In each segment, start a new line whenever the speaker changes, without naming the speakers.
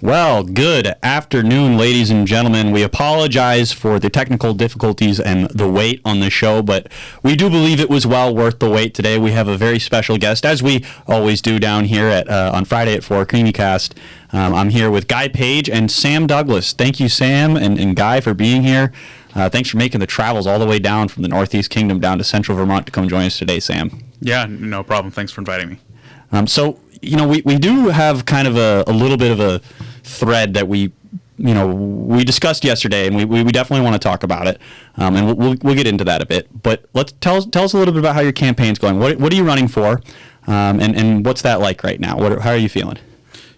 Well, good afternoon, ladies and gentlemen. We apologize for the technical difficulties and the wait on the show, but we do believe it was well worth the wait today. We have a very special guest, as we always do down here at on Friday at 4, Creemee Cast. I'm here with Guy Page and Sam Douglas. Thank you, Sam and Guy, for being here. Thanks for making the travels all the way down from the Northeast Kingdom down to Central Vermont to come join us today, Sam.
Yeah, no problem. Thanks for inviting me.
We do have kind of a little bit of a thread that we discussed yesterday, and we definitely want to talk about it, and we'll get into that a bit. But let's tell us a little bit about how your campaign's going. What are you running for, and what's that like right now? How are you feeling?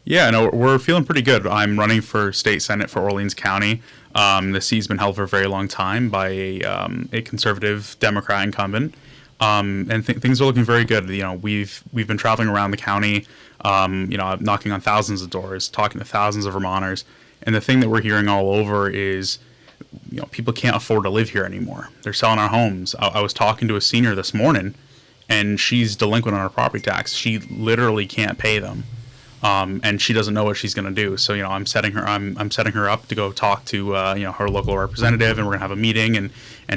Yeah, no, we're feeling pretty good. I'm running for state senate for Orleans County. The seat's been held for a very long time by a conservative Democrat incumbent. And things are looking very good. We've been traveling around the county, knocking on thousands of doors, talking to thousands of Vermonters. And the thing that we're hearing all over is, people can't afford to live here anymore. They're selling our homes. I was talking to a senior this morning, and she's delinquent on her property tax. She literally can't pay them. And she doesn't know what she's going to do. So, I'm setting her up to go talk to, her local representative, and we're going to have a meeting and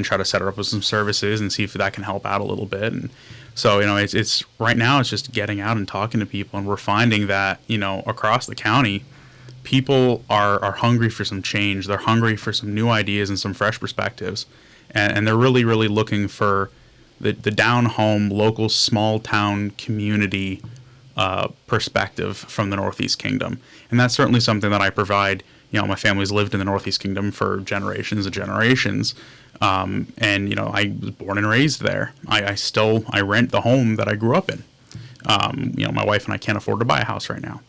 try to set her up with some services and see if that can help out a little bit. And so, it's right now it's just getting out and talking to people. And we're finding that, across the county, people are hungry for some change. They're hungry for some new ideas and some fresh perspectives. And they're really, really looking for the down home, local, small town community perspective from the Northeast Kingdom. And that's certainly something that I provide. My family's lived in the Northeast Kingdom for generations and generations. And I was born and raised there. I rent the home that I grew up in. My wife and I can't afford to buy a house right now.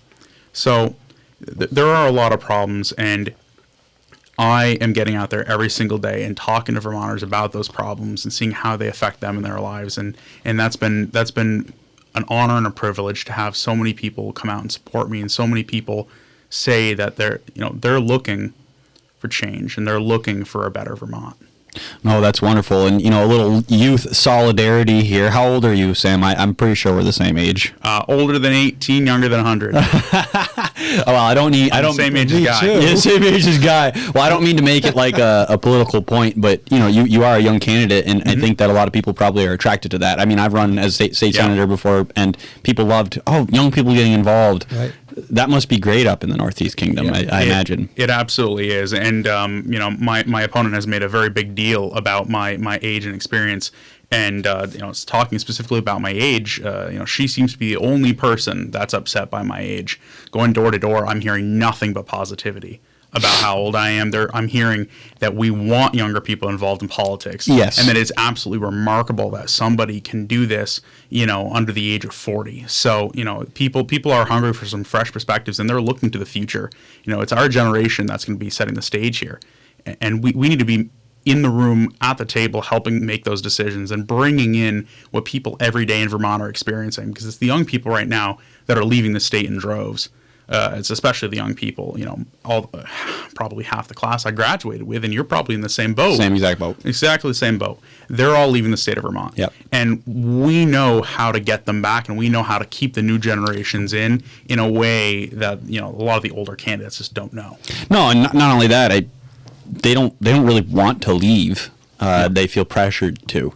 So there are a lot of problems, and I am getting out there every single day and talking to Vermonters about those problems and seeing how they affect them in their lives. And that's been an honor and a privilege to have so many people come out and support me, and so many people say that they're looking for change and they're looking for a better Vermont.
No, that's wonderful. And, a little youth solidarity here. How old are you, Sam? I'm pretty sure we're the same age.
Older than 18, younger than 100. Same age as Guy.
Yeah, same age as Guy. Well, I don't mean to make it like a political point, but, you are a young candidate, and I think that a lot of people probably are attracted to that. I mean, I've run as state senator before, and people loved, young people getting involved. Right. That must be great up in the Northeast Kingdom, I imagine.
It absolutely is. And, my opponent has made a very big deal about my age and experience. And, talking specifically about my age, she seems to be the only person that's upset by my age. Going door to door, I'm hearing nothing but positivity about how old I am. I'm hearing that we want younger people involved in politics.
Yes.
And that it's absolutely remarkable that somebody can do this, under the age of 40. So, people are hungry for some fresh perspectives, and they're looking to the future. It's our generation that's going to be setting the stage here. And we need to be in the room at the table helping make those decisions and bringing in what people every day in Vermont are experiencing, because it's the young people right now that are leaving the state in droves. It's especially the young people, probably half the class I graduated with, and you're probably in the same boat.
Same exact boat.
Exactly the same boat. They're all leaving the state of Vermont.
Yep.
And we know how to get them back, and we know how to keep the new generations in a way that, a lot of the older candidates just don't know.
No, and not only that, they don't really want to leave. They feel pressured to.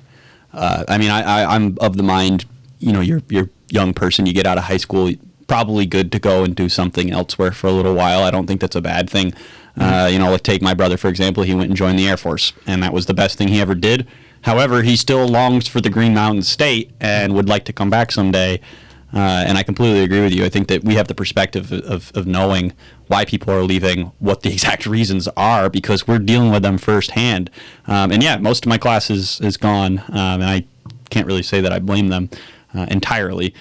I'm of the mind, you're a young person, you get out of high school, probably good to go and do something elsewhere for a little while. I don't think that's a bad thing. Like take my brother, for example. He went and joined the Air Force, and that was the best thing he ever did. However, he still longs for the Green Mountain State and would like to come back someday. And I completely agree with you. I think that we have the perspective of knowing why people are leaving, what the exact reasons are, because we're dealing with them firsthand. Most of my class is gone, and I can't really say that I blame them entirely.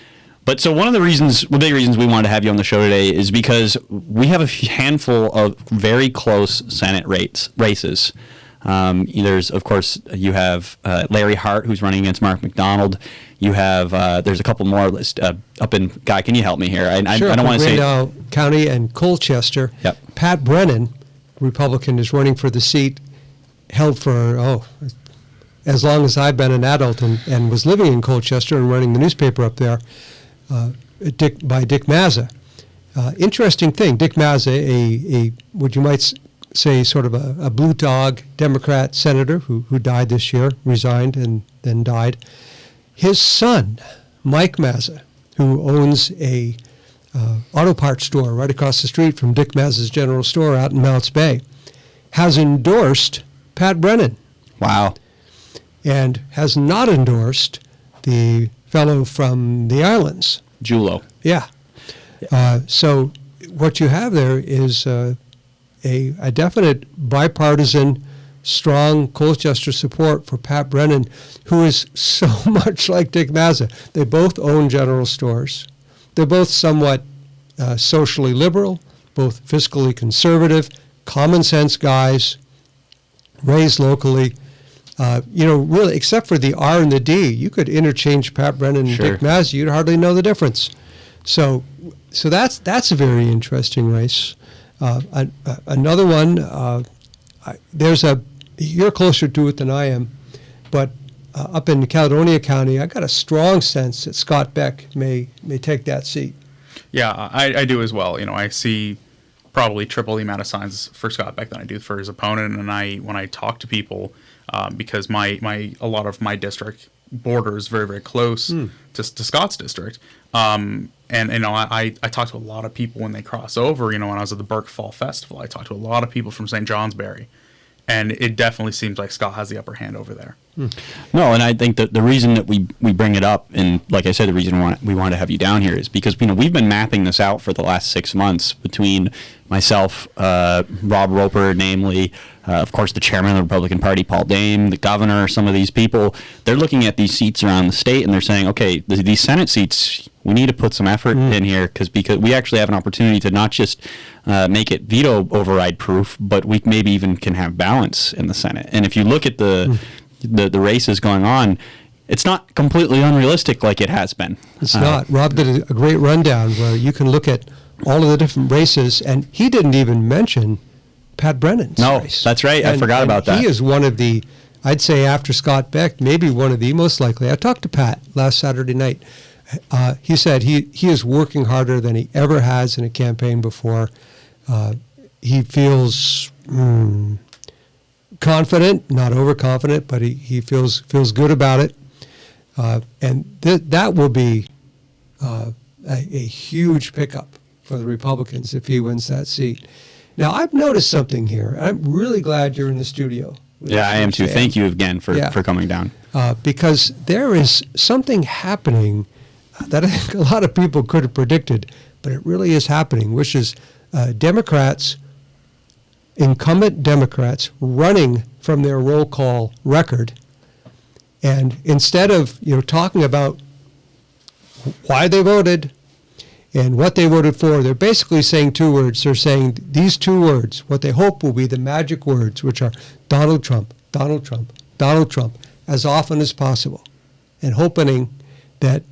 But so one of the big reasons we wanted to have you on the show today is because we have a handful of very close Senate races. There's, of course, you have Larry Hart, who's running against Mark McDonald. You have, there's a couple more up in, Guy, can you help me here?
Sure,
I don't want to say.
Grandisle County and Colchester.
Yep.
Pat Brennan, Republican, is running for the seat held for, as long as I've been an adult and was living in Colchester and running the newspaper up there, by Dick Mazza. Interesting thing, Dick Mazza, a what you might say sort of a blue dog Democrat senator who died this year, resigned and then died. His son, Mike Mazza, who owns a auto parts store right across the street from Dick Mazza's General Store out in Mounts Bay, has endorsed Pat Brennan.
Wow.
And has not endorsed the fellow from the islands.
Julo.
Yeah. So what you have there is a definite bipartisan, strong Colchester support for Pat Brennan, who is so much like Dick Mazza. They both own general stores. They're both somewhat socially liberal, both fiscally conservative, common sense guys, raised locally. Really, except for the R and the D, you could interchange Pat Brennan and
Sure.
Dick Mazza. You'd hardly know the difference. So that's a very interesting race. Another one, you're closer to it than I am, but up in Caledonia County, I got a strong sense that Scott Beck may take that seat.
Yeah, I do as well. I see probably triple the amount of signs for Scott Beck than I do for his opponent. And when I talk to people, because a lot of my district borders very, very close to Scott's district. And I talk to a lot of people when they cross over. When I was at the Burke Fall Festival, I talked to a lot of people from St. Johnsbury, and it definitely seems like Scott has the upper hand over there.
No, and I think that the reason that we bring it up, and like I said, the reason we wanted to have you down here is because we've been mapping this out for the last 6 months between myself, Rob Roper, namely, of course, the chairman of the Republican Party, Paul Dame, the governor, some of these people. They're looking at these seats around the state and they're saying, okay, these Senate seats, we need to put some effort in here because we actually have an opportunity to not just make it veto override proof, but we maybe even can have balance in the Senate. And if you look at the races going on, it's not completely unrealistic like it has been.
It's not. Rob did a great rundown where you can look at all of the different races, and he didn't even mention Pat Brennan's race.
That's right. I forgot about that.
He is one of the, I'd say after Scott Beck, maybe one of the most likely. I talked to Pat last Saturday night. He said he is working harder than he ever has in a campaign before. He feels confident, not overconfident, but he feels good about it. And that will be a huge pickup for the Republicans if he wins that seat. Now, I've noticed something here. I'm really glad you're in the studio.
Yeah, I am too. Thank you again for coming down.
Because there is something happening that I think a lot of people could have predicted, but it really is happening, which is incumbent Democrats running from their roll call record. And instead of talking about why they voted and what they voted for, they're basically saying two words. They're saying these two words, what they hope will be the magic words, which are Donald Trump, Donald Trump, Donald Trump, as often as possible, and hoping that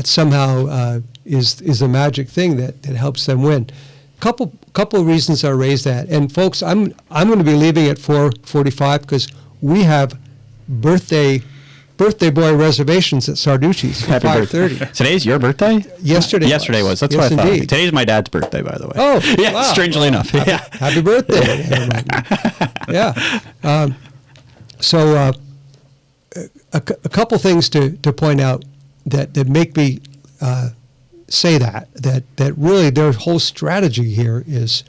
somehow is a magic thing that helps them win. Couple of reasons I raise that, and folks, I'm going to be leaving at 4:45 because we have birthday boy reservations at Sarducci's at 5:30.
Today's your birthday?
Yesterday
was. That's
yes,
what I thought.
Indeed.
Today's my dad's birthday, by the way.
Oh,
yeah.
Wow.
Strangely enough. Yeah.
Happy birthday. Yeah. So a couple things to point out that make me say that really their whole strategy here is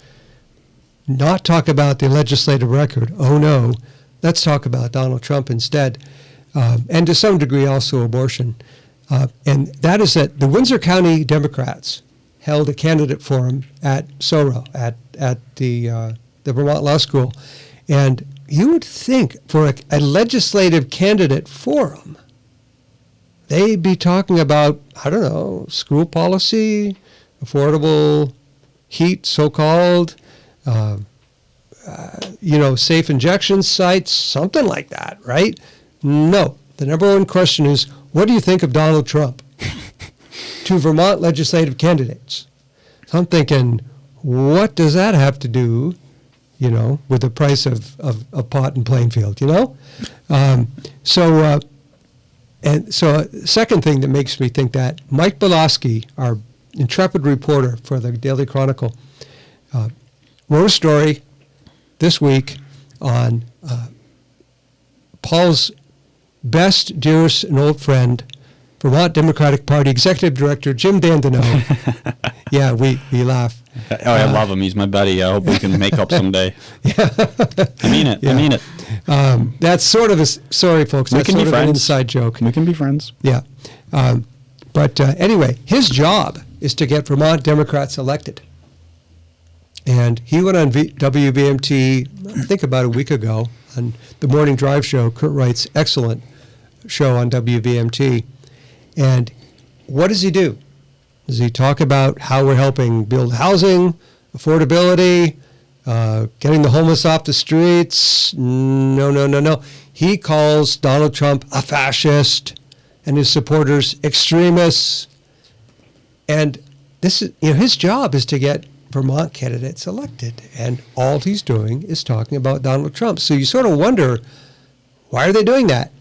not talk about the legislative record. Oh no, let's talk about Donald Trump instead, and to some degree also abortion. And that is that the Windsor County Democrats held a candidate forum at SORO at the Vermont Law School, and you would think for a legislative candidate forum, they'd be talking about, I don't know, school policy, affordable heat, so-called, safe injection sites, something like that, right? No. The number one question is, what do you think of Donald Trump? To Vermont legislative candidates. So I'm thinking, what does that have to do, with the price of pot in Plainfield, So second thing that makes me think that, Mike Belosky, our intrepid reporter for the Daily Chronicle, wrote a story this week on Paul's best, dearest, and old friend, Vermont Democratic Party Executive Director Jim Dandeneau. Yeah, we laugh.
Oh, I love him. He's my buddy. I hope we can make up someday.
Yeah.
I mean it.
Yeah.
I mean it.
That's sort of sorry, folks.
We
That's
can be
sort of an
friends.
inside joke.
We can be friends.
Yeah. But anyway, his job is to get Vermont Democrats elected. And he went on WBMT, I think about a week ago, on the Morning Drive show, Kurt Wright's excellent show on WBMT. And what does he do? Does he talk about how we're helping build housing, affordability, getting the homeless off the streets? No. He calls Donald Trump a fascist and his supporters extremists. And this is, his job is to get Vermont candidates elected. And all he's doing is talking about Donald Trump. So you sort of wonder, why are they doing that?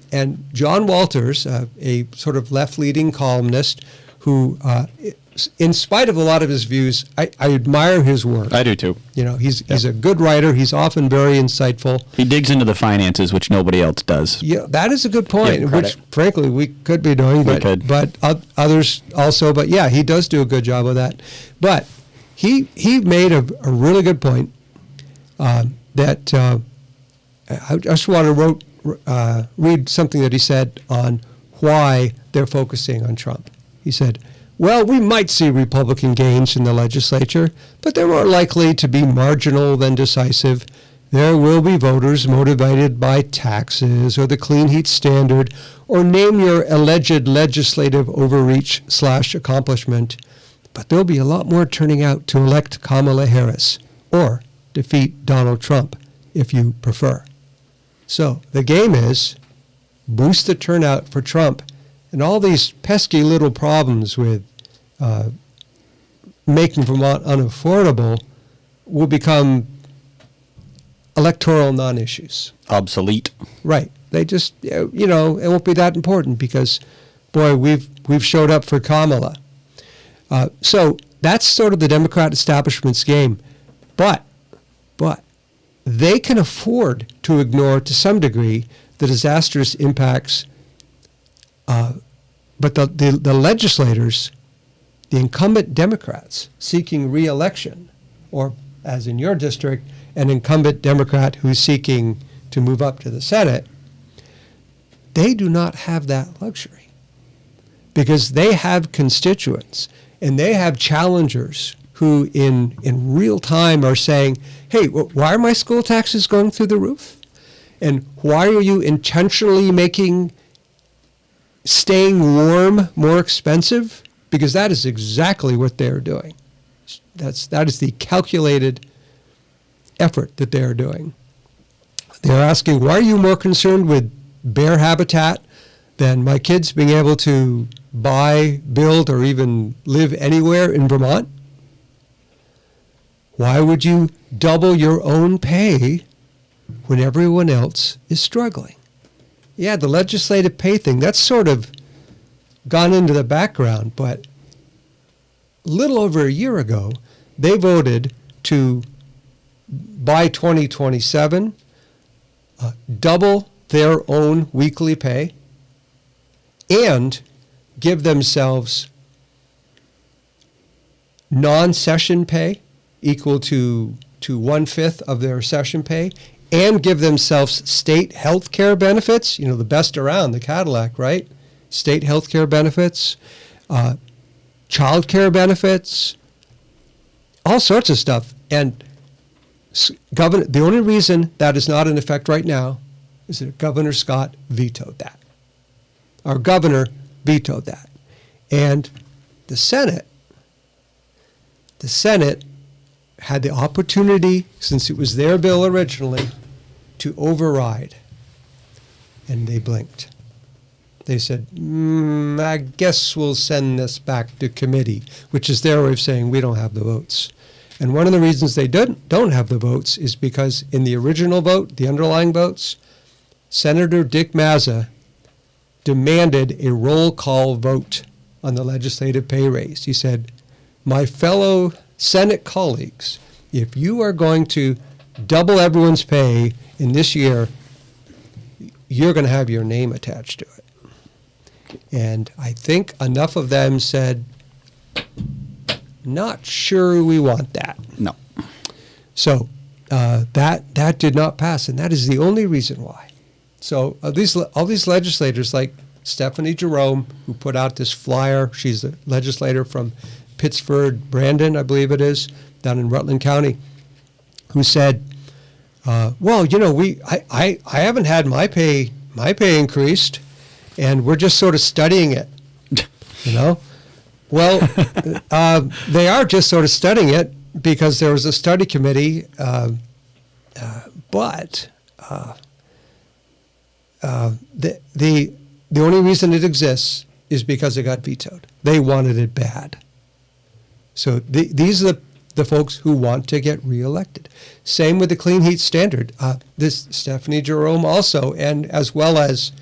And John Walters, a sort of left-leaning columnist who, in spite of a lot of his views, I admire his work.
I do too.
He's a good writer. He's often very insightful.
He digs into the finances, which nobody else does.
Yeah, that is a good point,
Give
which,
credit.
frankly, we could be doing, but others also. But yeah, he does do a good job of that. But he made a really good point that I just want to read something that he said on why they're focusing on Trump. He said, well, we might see Republican gains in the legislature, but they're more likely to be marginal than decisive. There will be voters motivated by taxes or the clean heat standard or name your alleged legislative overreach / accomplishment. But there'll be a lot more turning out to elect Kamala Harris or defeat Donald Trump, if you prefer. So the game is boost the turnout for Trump, and all these pesky little problems with making Vermont unaffordable will become electoral non-issues.
Obsolete.
Right. They just, it won't be that important because, boy, we've showed up for Kamala. So that's sort of the Democrat establishment's game. But they can afford to ignore, to some degree, the disastrous impacts. But the legislators, the incumbent Democrats seeking re-election, or as in your district, an incumbent Democrat who's seeking to move up to the Senate, they do not have that luxury because they have constituents and they have challengers who in real time are saying, hey, why are my school taxes going through the roof? And why are you intentionally making staying warm more expensive? Because that is exactly what they're doing. That is the calculated effort that they're doing. They're asking, why are you more concerned with bear habitat than my kids being able to buy, build, or even live anywhere in Vermont? Why would you double your own pay when everyone else is struggling? Yeah, the legislative pay thing, that's sort of gone into the background, but a little over a year ago, they voted to, by 2027, double their own weekly pay and give themselves non-session pay equal to 1/5 of their session pay, and give themselves state health care benefits, the best around, the Cadillac, right? State health care benefits, child care benefits, all sorts of stuff. And the only reason that is not in effect right now is that Governor Scott vetoed that. Our governor vetoed that. And the Senate had the opportunity, since it was their bill originally, to override. And they blinked. They said, I guess we'll send this back to committee, which is their way of saying we don't have the votes. And one of the reasons they don't have the votes is because in the original vote, the underlying votes, Senator Dick Mazza demanded a roll call vote on the legislative pay raise. He said, my fellow Senate colleagues, if you are going to double everyone's pay in this year, you're going to have your name attached to it. And I think enough of them said, not sure we want that.
No.
So that did not pass, and that is the only reason why. So all these legislators, like Stephanie Jerome, who put out this flyer, she's a legislator from Pittsford, Brandon, I believe it is, down in Rutland County, who said, well, you know, I haven't had my pay increased, and we're just sort of studying it, you know. Well, they are just sort of studying it because there was a study committee, but the only reason it exists is because it got vetoed. They wanted it bad. So these are the folks who want to get reelected. Same with the clean heat standard. This Stephanie Jerome also, and as well as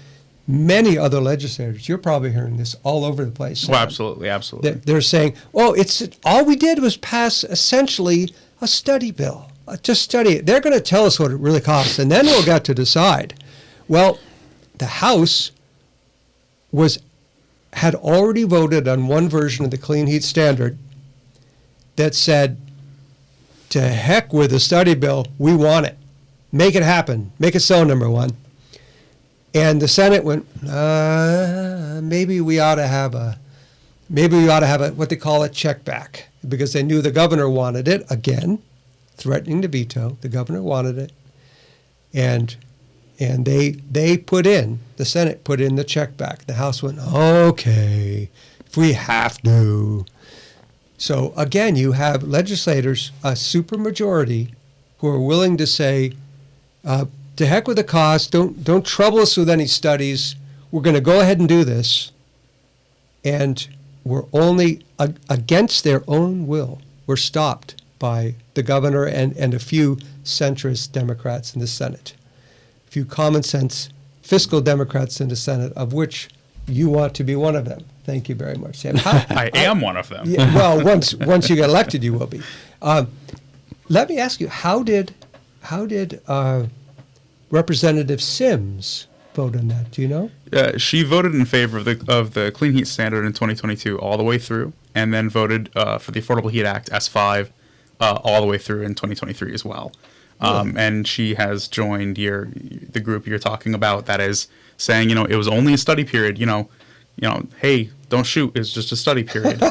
many other legislators. You're probably hearing this all over the place.
Oh, absolutely, absolutely.
They're saying, "Oh, it's all we did was pass essentially a study bill. Just study it. They're going to tell us what it really costs, and then we'll get to decide." Well, the House had already voted on one version of the clean heat standard that said, "To heck with the study bill. We want it. Make it happen. Make it so, number one." And the Senate went, maybe we ought to have what they call a check back, because they knew the governor wanted it, again, threatening to veto. The governor wanted it. And the Senate put in the check back. The House went, okay, if we have to. So again, you have legislators, a supermajority, who are willing to say, to heck with the cost. Don't trouble us with any studies. We're going to go ahead and do this. And we're only against their own will. We're stopped by the governor and a few centrist Democrats in the Senate. A few common sense fiscal Democrats in the Senate, of which you want to be one of them. Thank you very much, Sam.
I am one of them.
Yeah, well, once you get elected, you will be. Let me ask you, how did Representative Sims vote on that? Do you know?
She voted in favor of the Clean Heat Standard in 2022 all the way through, and then voted for the Affordable Heat Act S5 all the way through in 2023 as well. And she has joined the group you're talking about that is saying, it was only a study period. Hey, don't shoot. It's just a study period.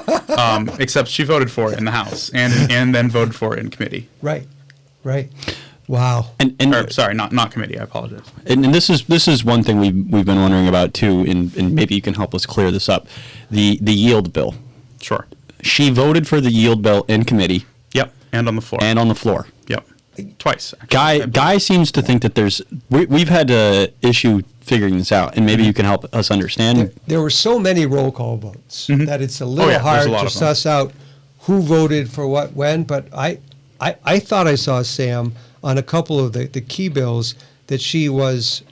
Except she voted for it in the House and then voted for it in committee.
Right. Wow.
Sorry, not committee. I apologize.
And this is one thing we've been wondering about too, and maybe you can help us clear this up. The yield bill.
Sure.
She voted for the yield bill in committee.
Yep, and on the floor. Yep, twice. Actually.
Guy seems to think that we've had an issue figuring this out, and maybe you can help us understand.
There were so many roll call votes that it's a little hard to suss out who voted for what when. But I thought I saw Sam on a couple of the key bills that she was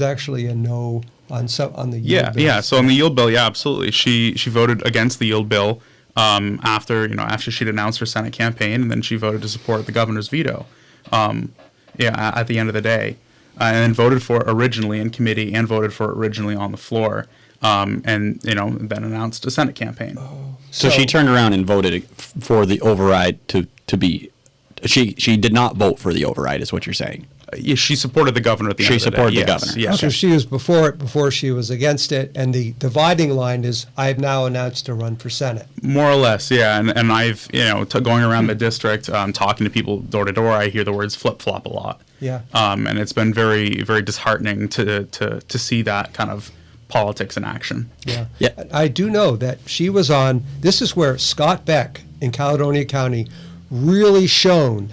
actually a no on the yield bill.
Yeah. So on the yield bill, absolutely. She voted against the yield bill after she'd announced her Senate campaign, and then she voted to support the governor's veto. At the end of the day, and then voted for it originally in committee and voted for it originally on the floor, and then announced a Senate campaign.
So she turned around and voted for the override to be. She did not vote for the override, is what you're saying.
She supported the governor at the end of the day.
She supported the governor.
Yes.
So she was before she was against it, and the dividing line is, I've now announced to run for Senate.
More or less, yeah. And I've, going around the district, talking to people door to door, I hear the words flip-flop a lot.
Yeah.
And it's been very, very disheartening to see that kind of politics in action.
Yeah. I do know that she was on, this is where Scott Beck in Caledonia County really shone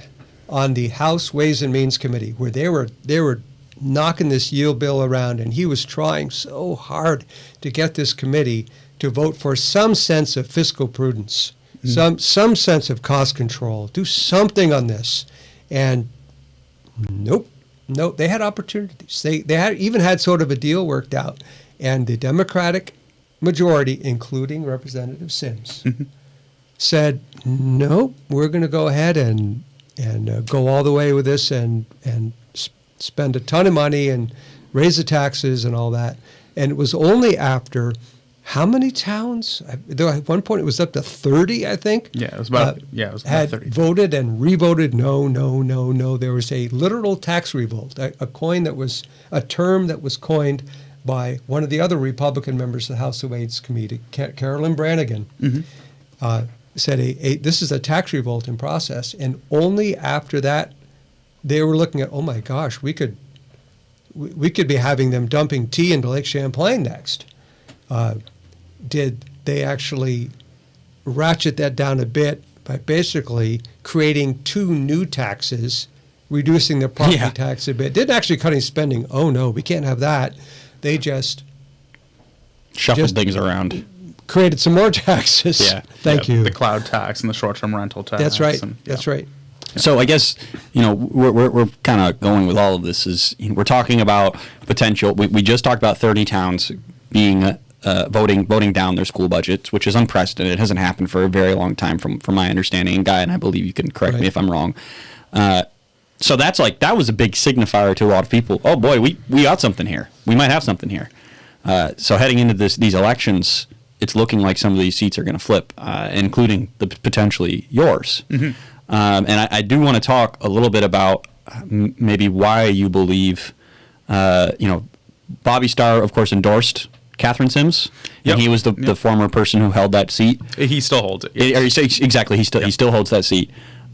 on the House Ways and Means Committee, where they were knocking this yield bill around, and he was trying so hard to get this committee to vote for some sense of fiscal prudence, some sense of cost control, do something on this. And nope, they had opportunities. They even had sort of a deal worked out, and the Democratic majority, including Representative Sims, said, "No, we're going to go ahead and go all the way with this and spend a ton of money and raise the taxes and all that." And it was only after how many towns? At one point, it was up to 30, I think.
Yeah, it was about it was about
had
30.
voted and revoted no, no, no, no. There was a literal tax revolt, a term that was coined by one of the other Republican members of the House of Ways Committee, Carolyn Brannigan, said this is a tax revolt in process. And only after that, they were looking at, oh my gosh, we could be having them dumping tea into Lake Champlain next. Did they actually ratchet that down a bit by basically creating 2 new taxes, reducing the property tax a bit? Didn't actually cut any spending. Oh no, we can't have that. They just
Shuffled things around.
Created some more taxes.
Yeah.
Thank you.
The cloud tax and the short-term rental tax.
That's right.
And,
That's right.
So I guess, we're kind of going with all of this is we're talking about potential. We just talked about 30 towns being voting down their school budgets, which is unprecedented. It hasn't happened for a very long time from my understanding. And Guy, and I believe you can correct me if I'm wrong. So that was a big signifier to a lot of people. Oh boy, we got something here. We might have something here. So heading into these elections, it's looking like some of these seats are going to flip, including potentially yours. Mm-hmm. And I do want to talk a little bit about maybe why you believe, Bobby Starr, of course, endorsed Catherine Sims, and he was the former person who held that seat.
He still holds it. Yes.
Exactly, he still holds that seat.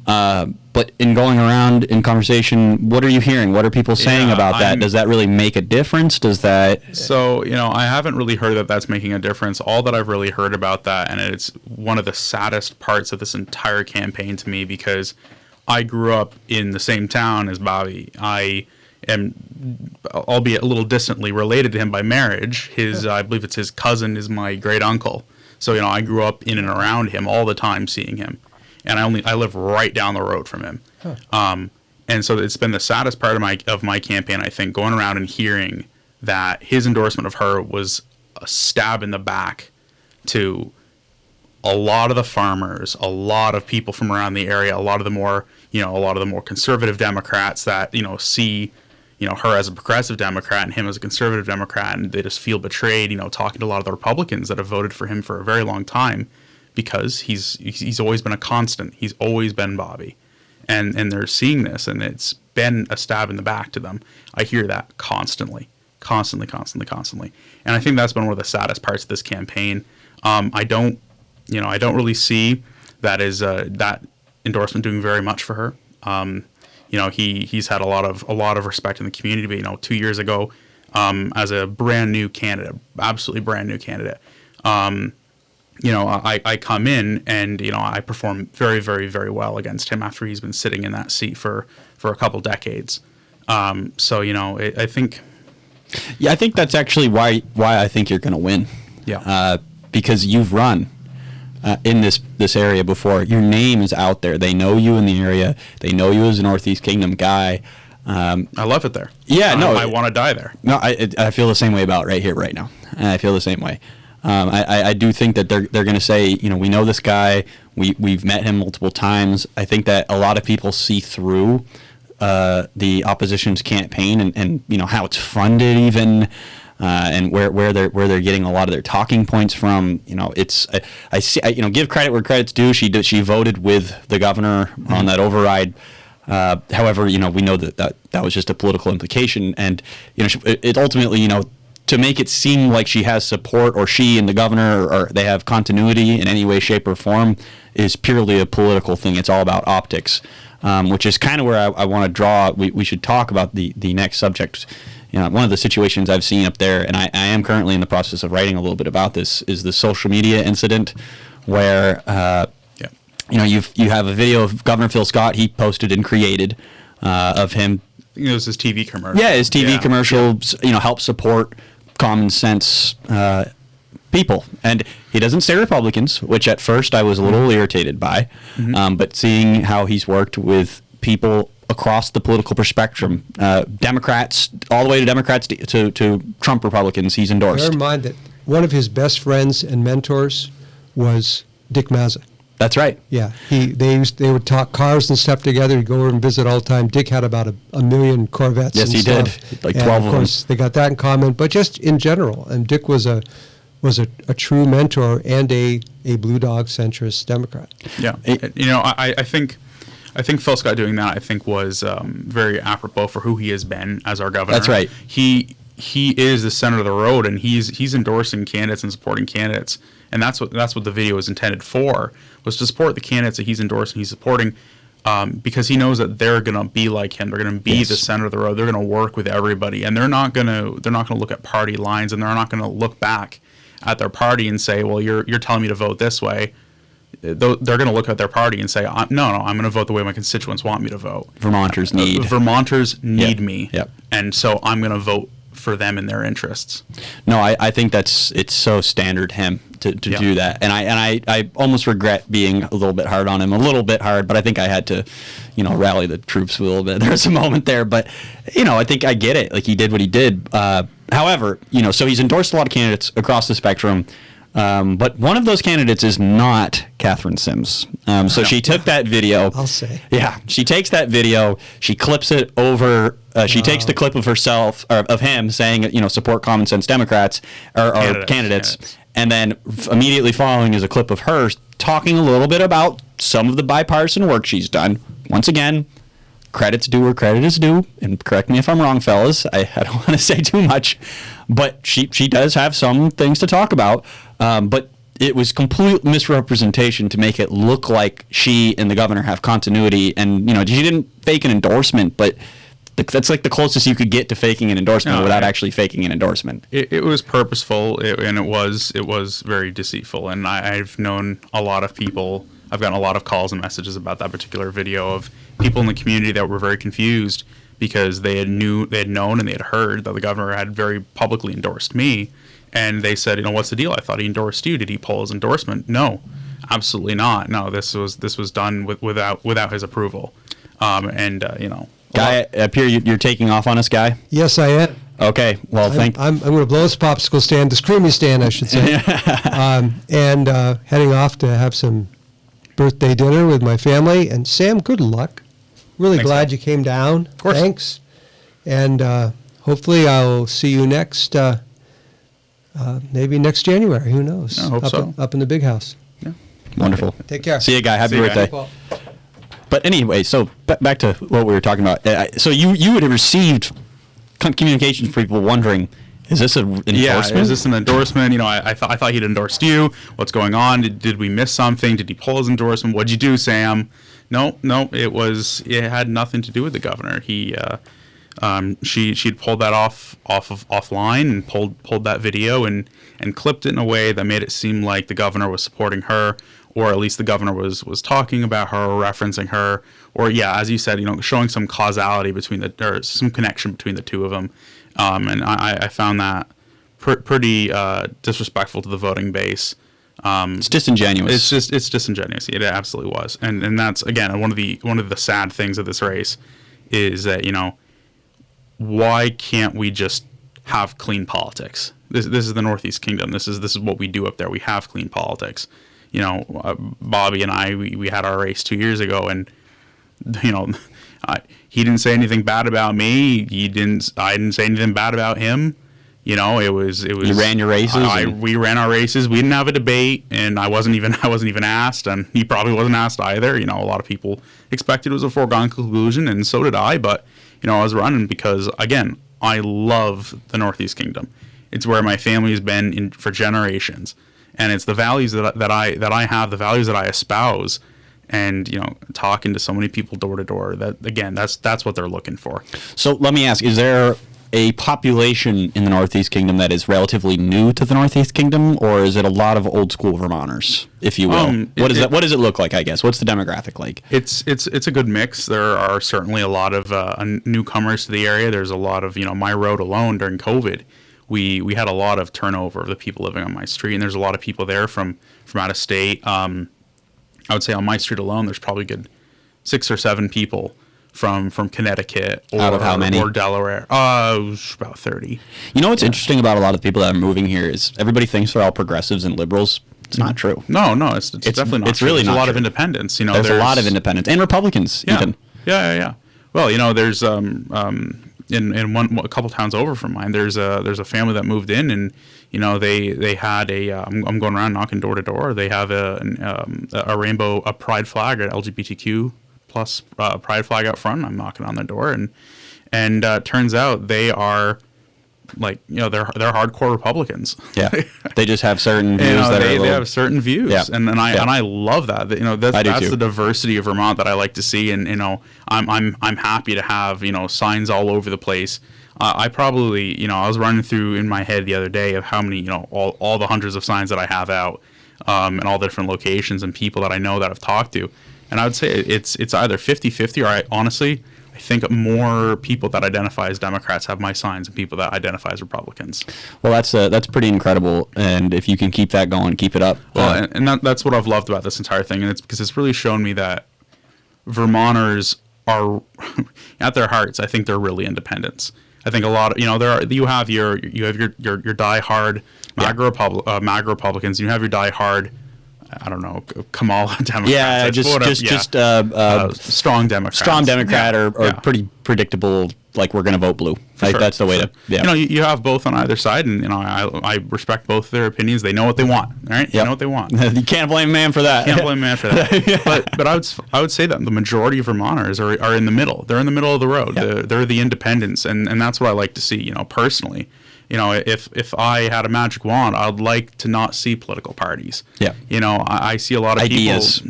But in going around in conversation, what are you hearing? What are people saying about that? Does that really make a difference? Does that?
So, I haven't really heard that that's making a difference. All that I've really heard about that, and it's one of the saddest parts of this entire campaign to me, because I grew up in the same town as Bobby. I am, albeit a little distantly, related to him by marriage. I believe it's his cousin is my great uncle. So, I grew up in and around him all the time, seeing him. And I live right down the road from him. Huh. And so it's been the saddest part of my campaign, I think, going around and hearing that his endorsement of her was a stab in the back to a lot of the farmers, a lot of people from around the area, a lot of the more conservative Democrats that, see, her as a progressive Democrat and him as a conservative Democrat, and they just feel betrayed, talking to a lot of the Republicans that have voted for him for a very long time. Because he's always been a constant. He's always been Bobby. And they're seeing this, and it's been a stab in the back to them. I hear that constantly. And I think that's been one of the saddest parts of this campaign. I don't really see that endorsement doing very much for her. He's had a lot of respect in the community, but 2 years ago, as a brand new candidate, absolutely brand new candidate, I come in and, I perform very, very, very well against him after he's been sitting in that seat for a couple decades. I think.
Yeah, I think that's actually why I think you're going to win.
Yeah.
Because you've run in this area before. Your name is out there. They know you in the area. They know you as a Northeast Kingdom guy.
I love it there.
Yeah,
I want to die there.
No, I feel the same way about right here, right now. I feel the same way. I do think that they're going to say, we know this guy. We've met him multiple times. I think that a lot of people see through the opposition's campaign and how it's funded even, and where they're getting a lot of their talking points from. I see. Give credit where credit's due. She voted with the governor on that override. However, we know that was just a political implication, and it ultimately, to make it seem like she has support, or she and the governor or they have continuity in any way, shape, or form, is purely a political thing. It's all about optics, which is kind of where I want to draw. We should talk about the next subject. One of the situations I've seen up there, and I am currently in the process of writing a little bit about this, is the social media incident where you have a video of Governor Phil Scott. He posted and created of him.
It was his TV commercial.
Yeah, his TV commercials. Help support common sense people, and he doesn't say Republicans, which at first I was a little irritated by, but seeing how he's worked with people across the political spectrum, Democrats all the way to Democrats to Trump Republicans, he's endorsed.
Bear in mind that one of his best friends and mentors was Dick Mazza.
That's right.
Yeah, they would talk cars and stuff together. He'd go over and visit all the time. Dick had about a million Corvettes.
Yes,
and
he
stuff.
did. Like
And
12 of
of course, they got that in common. But just in general, and Dick was a true mentor and a Blue Dog centrist Democrat.
Yeah, I think Phil Scott doing that, I think, was very apropos for who he has been as our governor.
That's right.
He is the center of the road, and he's endorsing candidates and supporting candidates, and that's what the video was intended for, was to support the candidates that he's endorsing, he's supporting, because he knows that they're going to be like him. They're going to be the center of the road. They're going to work with everybody, and they're not going to look at party lines, and they're not going to look back at their party and say, well, you're telling me to vote this way. They're going to look at their party and say, no, I'm going to vote the way my constituents want me to vote.
Vermonters need
me.
Yep.
And so I'm going to vote for them in their interests.
No, I think it's so standard him to do that, and I almost regret being a little bit hard on him, but I think I had to, rally the troops a little bit. There's a moment there, but I think I get it. Like, he did what he did. However, so he's endorsed a lot of candidates across the spectrum. But one of those candidates is not Catherine Sims. So she took that video.
I'll say.
Yeah, she takes that video. She clips it over. She takes the clip of herself, or of him saying, support common sense Democrats or candidates. And then immediately following is a clip of her talking a little bit about some of the bipartisan work she's done. Once again, credit's due where credit is due, and correct me if I'm wrong, fellas. I don't want to say too much, but she does have some things to talk about. But it was complete misrepresentation to make it look like she and the governor have continuity. And she didn't fake an endorsement, but that's like the closest you could get to faking an endorsement without actually faking an endorsement.
It was purposeful, and it was very deceitful. And I've known a lot of people. I've gotten a lot of calls and messages about that particular video of people in the community that were very confused because they had known and they had heard that the governor had very publicly endorsed me, and they said, what's the deal? I thought he endorsed you. Did he pull his endorsement? No, absolutely not. No, this was done without his approval.
Guy, up here, you're taking off on us, Guy?
Yes, I am.
Okay, well,
I'm going to blow this popsicle stand, this Creemee stand, I should say, and heading off to have some birthday dinner with my family. And Sam, good luck. Really
Thanks,
glad
Sam.
you came down.
Of course.
Thanks. And hopefully I'll see you maybe next January. Who knows?
I hope so.
Up in the big house.
Yeah.
Wonderful.
Take care.
See you, Guy. Happy
See you,
birthday.
Guy.
But anyway, so back to what we were talking about. So you would have received communications from people wondering, is this an endorsement?
Yeah, is this an endorsement? I thought he'd endorsed you. What's going on? Did we miss something? Did he pull his endorsement? What'd you do, Sam? No, it had nothing to do with the governor. She'd pulled that offline and pulled that video and clipped it in a way that made it seem like the governor was supporting her, or at least the governor was talking about her or referencing her, or as you said, showing some causality or some connection between the two of them. And I found that pretty disrespectful to the voting base.
It's disingenuous.
It's disingenuous. It absolutely was, and that's again one of the sad things of this race is that why can't we just have clean politics? This is the Northeast Kingdom. This is what we do up there. We have clean politics. Bobby and I we had our race 2 years ago, and he didn't say anything bad about me. I didn't say anything bad about him. It was.
You ran your races.
We ran our races. We didn't have a debate, and I wasn't even asked, and he probably wasn't asked either. A lot of people expected it was a foregone conclusion, and so did I. But I was running because again, I love the Northeast Kingdom. It's where my family has been for generations, and it's the values that I have, the values that I espouse. And talking to so many people door to door, that again, that's what they're looking for.
So let me ask: is there a population in the Northeast Kingdom that is relatively new to the Northeast Kingdom, or is it a lot of old school Vermonters, if you will? What does it look like? I guess what's the demographic like?
It's a good mix. There are certainly a lot of newcomers to the area. There's a lot of my road alone during COVID. We had a lot of turnover of the people living on my street, and there's a lot of people there from out of state. I would say on my street alone, there's probably good 6 or 7 people from Connecticut or,
Out of how many?
or Delaware. It was about 30.
You know what's interesting about a lot of the people that are moving here is everybody thinks they're all progressives and liberals. It's not true.
No, it's definitely not
it's
true.
really
There's
not
a lot
true.
of independents.
There's a lot of independents and Republicans even.
Yeah. Well, there's in a couple towns over from mine. There's a family that moved in, and they had a. I'm going around knocking door to door. They have a pride flag, an LGBTQ plus pride flag out front. I'm knocking on their door, and turns out they are like they're hardcore Republicans.
Yeah, they just have certain views
they have certain views,
yeah.
and I love that. That's
too.
the diversity of Vermont that I like to see, and I'm happy to have signs all over the place. I probably I was running through in my head the other day of how many all the hundreds of signs that I have out, and all the different locations and people that I know that I've talked to, and I would say it's either 50-50 or I think more people that identify as Democrats have my signs than people that identify as Republicans.
Well, that's pretty incredible, and if you can keep that going, keep it up.
Well, and that's what I've loved about this entire thing, and it's because it's really shown me that Vermonters are, at their hearts, I think they're really independents. I think a lot of you have your diehard MAGA Republicans, you have your diehard, I don't know, Kamala Democrats.
Yeah, just
strong Democrats.
Strong Democrat or
Yeah.
pretty predictable, like we're going to vote blue. Like,
Sure.
that's the way to, yeah.
You have both on either side, and I respect both their opinions. They know what they want, right?
Yep.
They know what they want.
You can't blame a man for that.
Can't blame a man for that. But I would say that the majority of Vermonters are in the middle. They're in the middle of the road.
Yeah.
They're the independents, and that's what I like to see. Personally, if I had a magic wand, I'd like to not see political parties.
Yeah.
I see a lot of
Ideas.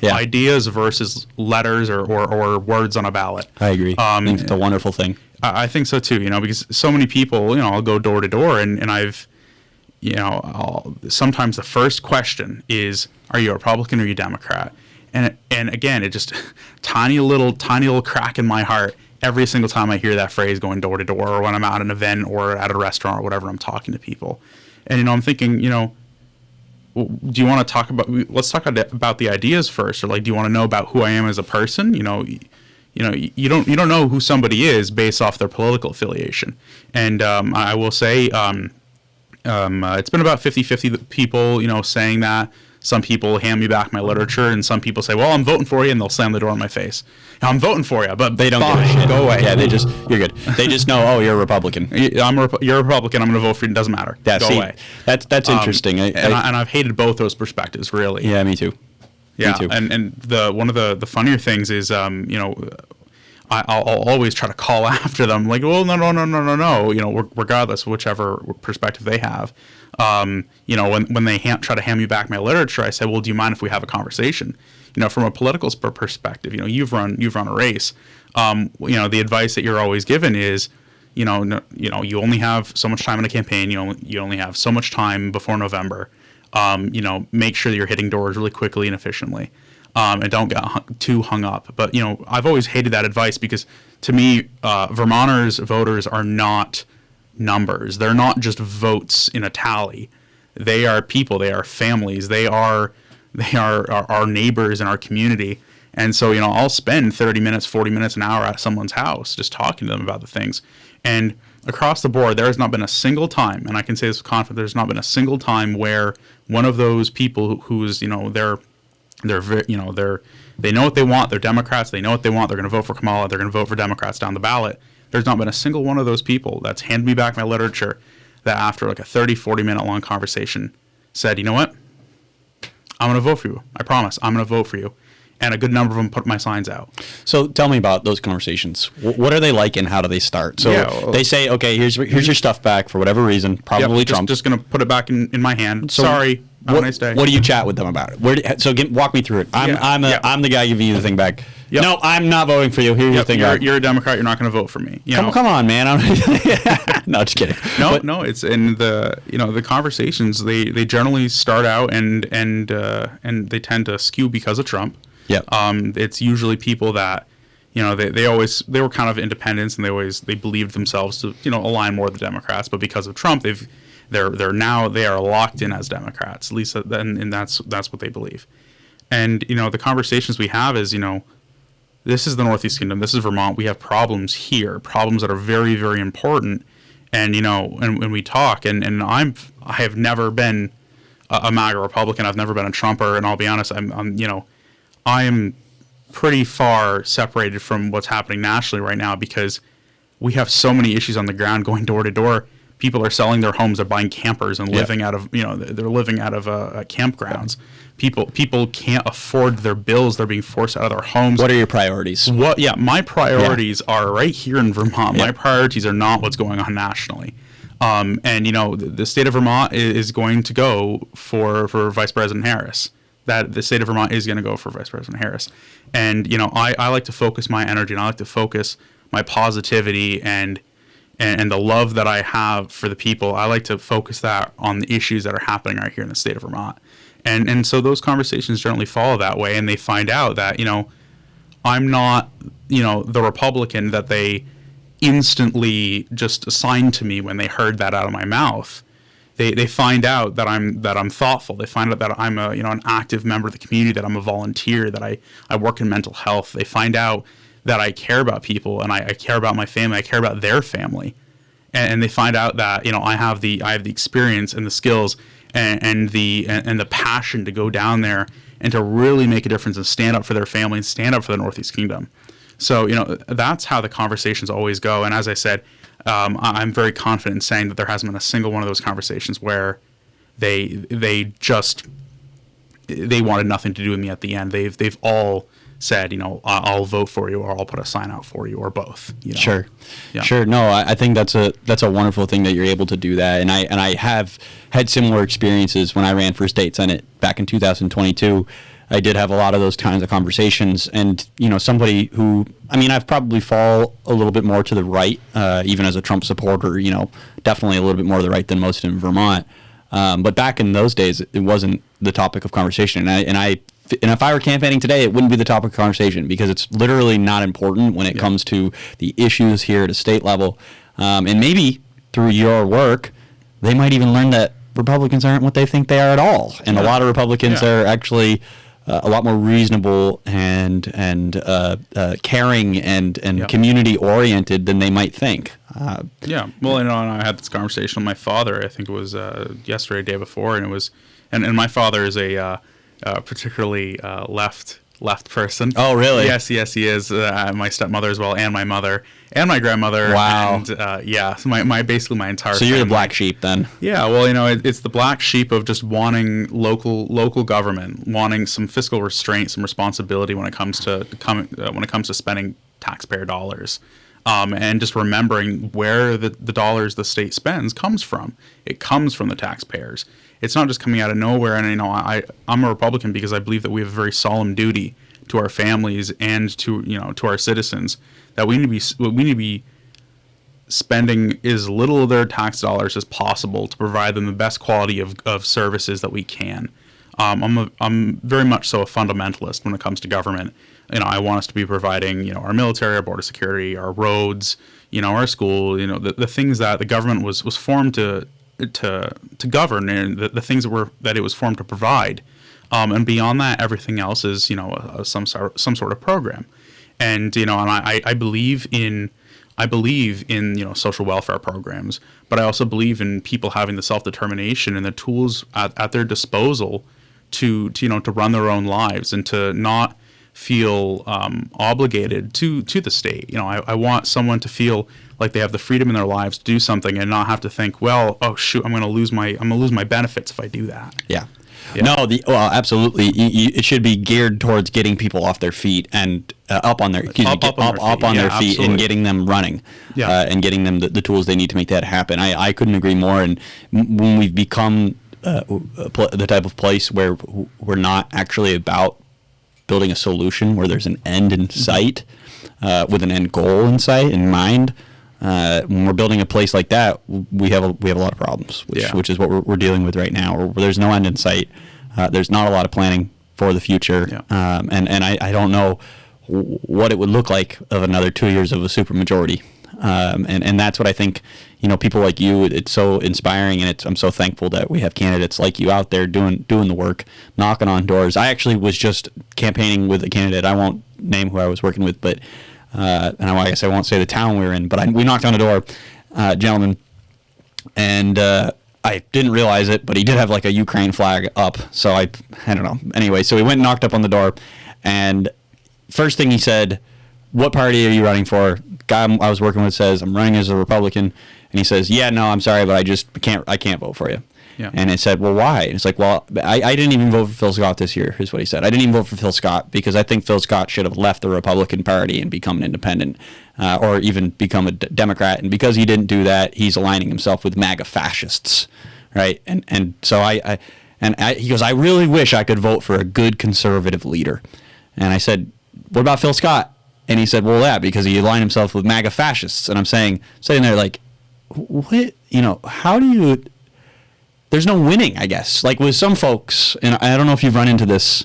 Yeah. Ideas versus letters or words on a ballot.
I agree. I think it's a wonderful thing.
I think so too, because so many people, I'll go door to door and I've, sometimes the first question is, are you a Republican or are you a Democrat? And again, it just tiny little crack in my heart every single time I hear that phrase going door to door, or when I'm at an event or at a restaurant or whatever, I'm talking to people. And, I'm thinking, do you want to talk about, let's talk about the ideas first, or like, do you want to know about who I am as a person? You don't know who somebody is based off their political affiliation. And I will say it's been about 50-50 people, saying that. Some people hand me back my literature, and some people say, well, I'm voting for you, and they'll slam the door in my face. I'm voting for you, but
They don't give a shit.
Go away.
Yeah, you're good. They just know, oh, you're a Republican.
You're a Republican, I'm going to vote for you, it doesn't matter.
Yeah,
Go away.
That's interesting.
And I've hated both those perspectives, really.
Yeah, me too.
Yeah,
Me too.
and one of the funnier things is, I'll always try to call after them, like, well, no, regardless of whichever perspective they have. When they try to hand me back my literature, I say, well, do you mind if we have a conversation? From a political perspective, you've run a race. The advice that you're always given is, you only have so much time in a campaign. You only have so much time before November. Make sure that you're hitting doors really quickly and efficiently. And don't get too hung up. But, I've always hated that advice because, to me, Vermonters voters are not numbers. They're not just votes in a tally. They are people. They are families. They are our neighbors in our community. And so, I'll spend 30 minutes, 40 minutes, an hour at someone's house just talking to them about the things. And across the board, there has not been a single time, and I can say this with confidence, there's not been a single time where one of those people who's, they know what they want. They're Democrats. They know what they want. They're going to vote for Kamala. They're going to vote for Democrats down the ballot. There's not been a single one of those people that's handed me back my literature that after like a 30, 40-minute long conversation said, you know what? I'm going to vote for you. I promise. I'm going to vote for you. And a good number of them put my signs out.
So tell me about those conversations. What are they like and how do they start? So they say, okay, here's your stuff back for whatever reason, probably Trump.
Just going to put it back in my hand.
So
Sorry. Have a nice day.
What do you chat with them about? Walk me through it. I'm the guy giving you the thing back.
Yep.
No, I'm not voting for you. Here's your thing.
You're a Democrat. You're not going to vote for me.
Come on, man. No, just kidding.
No. It's in the conversations. They generally start out and they tend to skew because of Trump.
Yeah.
It's usually people that they were kind of independents and they believed themselves to align more with the Democrats, but because of Trump they are locked in as Democrats, at least, and that's what they believe. And the conversations we have is this is the Northeast Kingdom, this is Vermont, we have problems here, problems that are very, very important. And, you know, and we talk, and I have never been a MAGA Republican. I've never been a Trumper, and I'll be honest, I am pretty far separated from what's happening nationally right now, because we have so many issues on the ground going door to door. People are selling their homes, they're buying campers and living out of, they're living out of campgrounds. People can't afford their bills. They're being forced out of their homes.
What are your priorities?
My priorities are right here in Vermont. My priorities are not what's going on nationally. And, the state of Vermont is going to go for Vice President Harris. That the state of Vermont is going to go for Vice President Harris. And, I like to focus my energy, and I like to focus my positivity and the love that I have for the people. I like to focus that on the issues that are happening right here in the state of Vermont. And so those conversations generally follow that way, and they find out that, I'm not, the Republican that they instantly just assigned to me when they heard that out of my mouth. They find out that I'm thoughtful. They find out that I'm an active member of the community, that I'm a volunteer, that I work in mental health. They find out that I care about people, and I care about my family. I care about their family, and they find out that I have the experience and the skills and the passion to go down there and to really make a difference and stand up for their family and stand up for the Northeast Kingdom. So that's how the conversations always go. And as I said, I'm very confident in saying that there hasn't been a single one of those conversations where they wanted nothing to do with me at the end. They've all said, I'll vote for you, or I'll put a sign out for you, or both.
Sure.
Yeah.
Sure. No, I think that's a wonderful thing that you're able to do that. And I have had similar experiences when I ran for state senate back in 2022. I did have a lot of those kinds of conversations, and somebody who, I've probably fall a little bit more to the right, even as a Trump supporter. Definitely a little bit more to the right than most in Vermont. But back in those days, it wasn't the topic of conversation, and if I were campaigning today, it wouldn't be the topic of conversation, because it's literally not important when it comes to the issues here at a state level. And maybe through your work, they might even learn that Republicans aren't what they think they are at all, and a lot of Republicans are actually a lot more reasonable and caring and community oriented than they might think.
Well, and I had this conversation with my father. I think it was yesterday, day before, and it was, and my father is a particularly left person.
Oh, really?
Yes, he is. My stepmother as well, and my mother, and my grandmother.
Wow.
And so basically my entire.
So you're
family.
the black sheep then.
Yeah, well, it's the black sheep of just wanting local government, wanting some fiscal restraint, some responsibility when it comes to spending taxpayer dollars, and just remembering where the dollars the state spends comes from. It comes from the taxpayers. It's not just coming out of nowhere. And I'm a Republican because I believe that we have a very solemn duty to our families and to our citizens, that we need to be spending as little of their tax dollars as possible to provide them the best quality of services that we can. I'm very much so a fundamentalist when it comes to government. I want us to be providing our military, our border security, our roads, our school, the things that the government was formed to govern, and the things that it was formed to provide, and beyond that, everything else is some sort of program, and and I believe in social welfare programs, but I also believe in people having the self-determination and the tools at their disposal to run their own lives and to not feel obligated to the state. I want someone to feel like they have the freedom in their lives to do something and not have to think, well, oh shoot, I'm going to lose my benefits if I do that.
Yeah. No, absolutely. It should be geared towards getting people off their feet and up on their feet and getting them running, and getting them the tools they need to make that happen. I couldn't agree more. And when we've become the type of place where we're not actually about building a solution, where there's an end in sight, with an end goal in sight in mind. When we're building a place like that, we have a lot of problems, which is what we're dealing with right now. Where there's no end in sight, there's not a lot of planning for the future, and I don't know what it would look like of another 2 years of a supermajority, and that's what I think. People like you, it's so inspiring, and I'm so thankful that we have candidates like you out there doing the work, knocking on doors. I actually was just campaigning with a candidate. I won't name who I was working with, but and I guess I won't say the town we were in, but we knocked on the door, gentleman, and I didn't realize it, but he did have like a Ukraine flag up, so I don't know. Anyway, so we went and knocked up on the door, and first thing he said, "What party are you running for?" Guy I was working with says, "I'm running as a Republican," and he says, "Yeah, no, I'm sorry, but I can't vote for you."
Yeah.
And I said, "Well, why?" And it's like, "Well, I didn't even vote for Phil Scott this year," is what he said. "I didn't even vote for Phil Scott because I think Phil Scott should have left the Republican Party and become an independent, or even become a Democrat. And because he didn't do that, he's aligning himself with MAGA fascists, right?" And so he goes, "I really wish I could vote for a good conservative leader." And I said, "What about Phil Scott?" And he said, "Well, yeah, because he aligned himself with MAGA fascists." And I'm sitting there like, what? How do you? There's no winning, I guess. Like with some folks, and I don't know if you've run into this,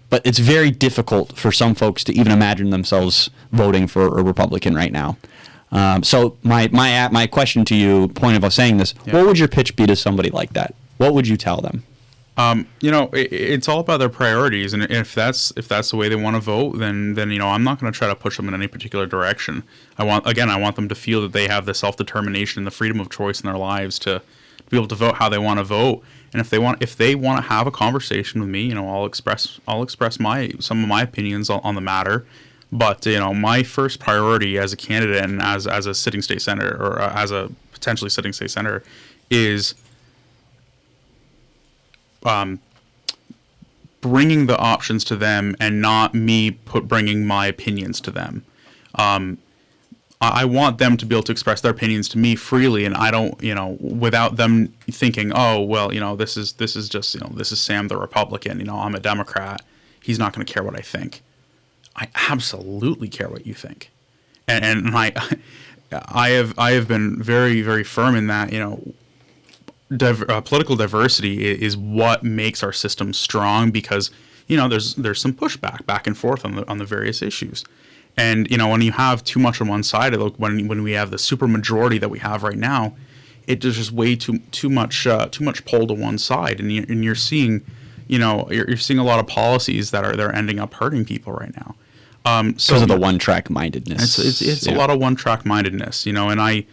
but it's very difficult for some folks to even imagine themselves voting for a Republican right now. So my question to you, point of us saying this, what would your pitch be to somebody like that? What would you tell them?
It's all about their priorities, and if that's the way they want to vote, then I'm not going to try to push them in any particular direction. I want them to feel that they have the self-determination and the freedom of choice in their lives to be able to vote how they want to vote. And if they want to have a conversation with me, I'll express some of my opinions on the matter. But my first priority as a candidate and as a sitting state senator, or as a potentially sitting state senator, is bringing the options to them and not me bringing my opinions to them. I want them to be able to express their opinions to me freely, and I don't, without them thinking, oh, well, this is just, this is Sam the Republican, I'm a Democrat. He's not going to care what I think. I absolutely care what you think. And I have been very, very firm in that, political diversity is what makes our system strong, because there's some pushback back and forth on the various issues, and when you have too much on one side, when we have the super majority that we have right now, there's just way too much pull to one side, and you're seeing you're seeing a lot of policies they're ending up hurting people right now,
because of the one-track mindedness.
It's a lot of one-track mindedness, and I'm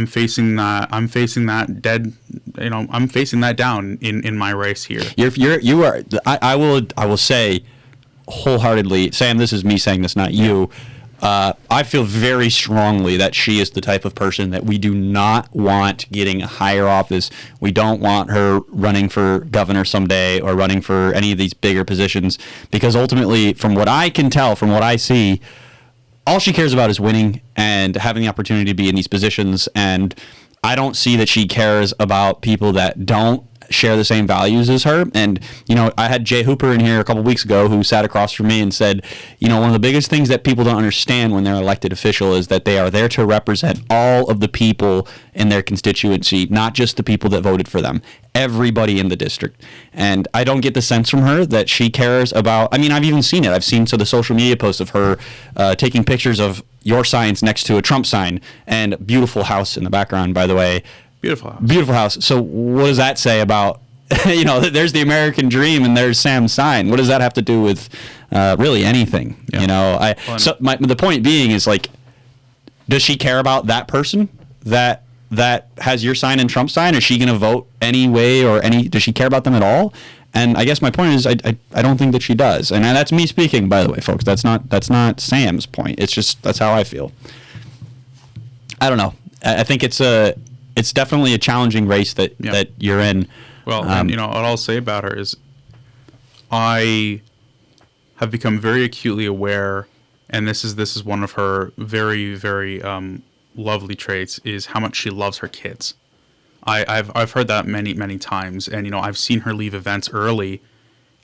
facing that. I'm facing that dead. I'm facing that down in my race here.
You are. I will say wholeheartedly, Sam. This is me saying this, not you. I feel very strongly that she is the type of person that we do not want getting a higher office. We don't want her running for governor someday or running for any of these bigger positions, because ultimately, from what I can tell, from what I see, all she cares about is winning and having the opportunity to be in these positions. And I don't see that she cares about people that don't share the same values as her. And, I had Jay Hooper in here a couple weeks ago who sat across from me and said, one of the biggest things that people don't understand when they're elected official is that they are there to represent all of the people in their constituency, not just the people that voted for them, everybody in the district. And I don't get the sense from her that she cares about, I've even seen it. I've seen the social media posts of her taking pictures of your signs next to a Trump sign, and beautiful house in the background, by the way. Beautiful house. So what does that say about, there's the American dream and there's Sam's sign. What does that have to do with really anything? Yeah. The point being is, like, does she care about that person that has your sign and Trump's sign? Is she going to vote anyway, does she care about them at all? And I guess my point is, I don't think that she does. And that's me speaking, by the way, folks. That's not Sam's point. It's just, that's how I feel. I don't know. I think it's definitely a challenging race that you're in.
Well, and what I'll say about her is, I have become very acutely aware, and this is one of her very, very lovely traits, is how much she loves her kids. I've heard that many times, and I've seen her leave events early,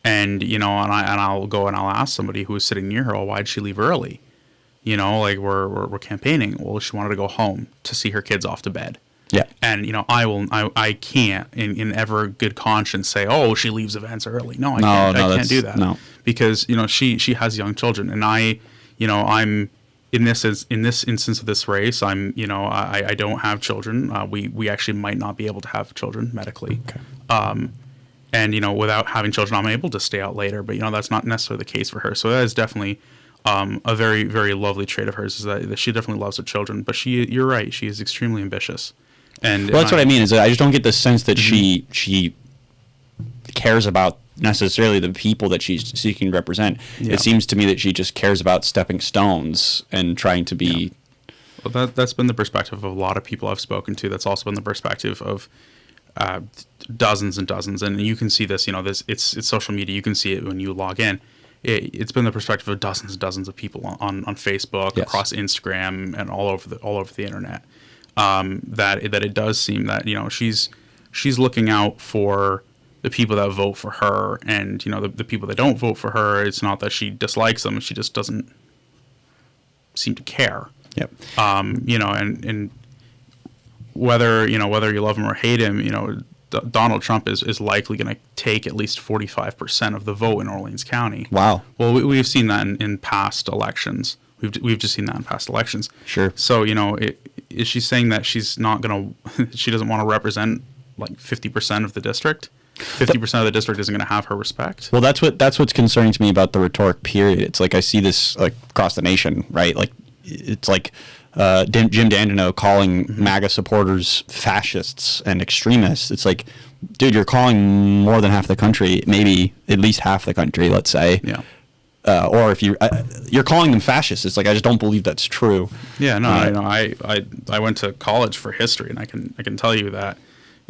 and I'll go and I'll ask somebody who was sitting near her, "Oh, why'd she leave early?" Like we're campaigning. Well, she wanted to go home to see her kids off to bed.
Yeah.
And I can't in ever good conscience say, "Oh, she leaves events early." No, I can't do that. No. Because she has young children, and I'm in this instance of this race, I don't have children. We actually might not be able to have children medically. Okay. and without having children, I'm able to stay out later. But that's not necessarily the case for her. So that is definitely a very, very lovely trait of hers, is that she definitely loves her children. But you're right, she is extremely ambitious. And
well, that's what I mean. Is that I just don't get the sense that she cares about necessarily the people that she's seeking to represent.
Yeah.
It seems to me that she just cares about stepping stones and trying to be.
Yeah. Well, that's been the perspective of a lot of people I've spoken to. That's also been the perspective of dozens and dozens. And you can see this. It's social media. You can see it when you log in. It's been the perspective of dozens and dozens of people on Facebook,
yes,
across Instagram, and all over the internet. That it does seem that she's looking out for the people that vote for her, and the people that don't vote for her. It's not that she dislikes them; she just doesn't seem to care.
Yep.
And whether you love him or hate him, Donald Trump is likely going to take at least 45% of the vote in Orleans County.
Wow.
Well, we've seen that in past elections. We've just seen that in past elections.
Sure.
So is she saying that she's not going to? She doesn't want to represent like 50% of the district? 50% of the district isn't going to have her respect.
Well, that's what's concerning to me about the rhetoric period. It's like I see this like across the nation, right? Like it's like Jim Dandino calling MAGA supporters fascists and extremists. It's like, dude, you're calling more than half the country, maybe at least half the country, let's say.
Yeah.
Or if you're calling them fascists, it's like I just don't believe that's true.
Yeah, no, I went to college for history, and I can tell you that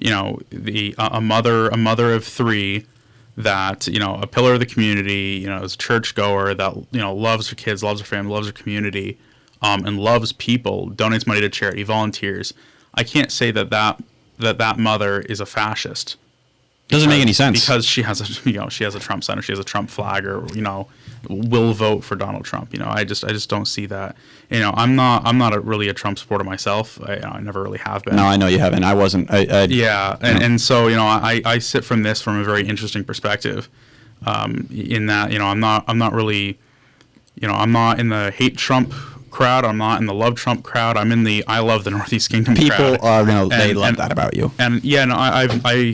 a mother of three, that a pillar of the community, is a churchgoer that loves her kids, loves her family, loves her community, and loves people, donates money to charity, volunteers. I can't say that mother is a fascist.
Doesn't make any sense,
because she has a Trump sign, or she has a Trump flag, or will vote for Donald Trump. I just don't see that. I'm not really a Trump supporter myself. I never really have been.
No, I know you haven't. I wasn't.
Yeah, and so I sit from a very interesting perspective, in that I'm not really, I'm not in the hate Trump crowd. I'm not in the love Trump crowd. I'm in the I love the Northeast Kingdom crowd.
People are they love that about you.
And yeah, no, I